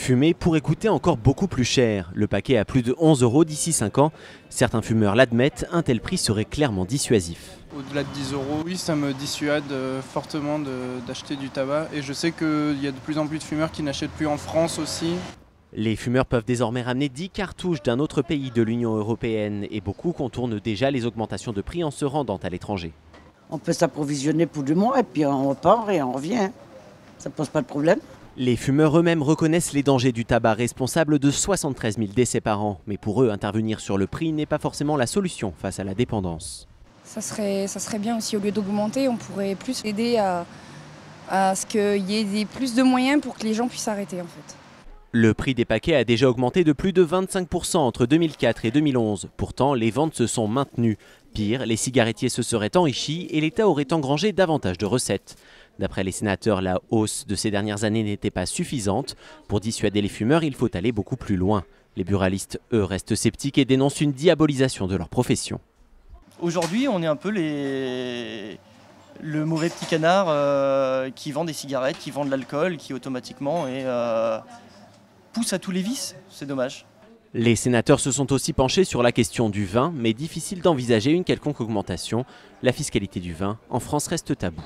Fumer pourrait coûter encore beaucoup plus cher. Le paquet à plus de 11 € d'ici 5 ans. Certains fumeurs l'admettent, un tel prix serait clairement dissuasif. Au-delà de 10 €, oui, ça me dissuade fortement d'acheter du tabac. Et je sais qu'il y a de plus en plus de fumeurs qui n'achètent plus en France aussi. Les fumeurs peuvent désormais ramener 10 cartouches d'un autre pays de l'Union européenne et beaucoup contournent déjà les augmentations de prix en se rendant à l'étranger. On peut s'approvisionner pour 2 mois et puis on repart et on revient. Ça ne pose pas de problème. Les fumeurs eux-mêmes reconnaissent les dangers du tabac, responsable de 73 000 décès par an. Mais pour eux, intervenir sur le prix n'est pas forcément la solution face à la dépendance. Ça serait bien aussi, au lieu d'augmenter, on pourrait plus aider à ce qu'il y ait plus de moyens pour que les gens puissent arrêter en fait. Le prix des paquets a déjà augmenté de plus de 25 % entre 2004 et 2011. Pourtant, les ventes se sont maintenues. Pire, les cigarettiers se seraient enrichis et l'État aurait engrangé davantage de recettes. D'après les sénateurs, la hausse de ces dernières années n'était pas suffisante. Pour dissuader les fumeurs, il faut aller beaucoup plus loin. Les buralistes, eux, restent sceptiques et dénoncent une diabolisation de leur profession. Aujourd'hui, on est un peu le mauvais petit canard qui vend des cigarettes, qui vend de l'alcool, qui automatiquement pousse à tous les vices. C'est dommage. Les sénateurs se sont aussi penchés sur la question du vin, mais difficile d'envisager une quelconque augmentation. La fiscalité du vin en France reste taboue.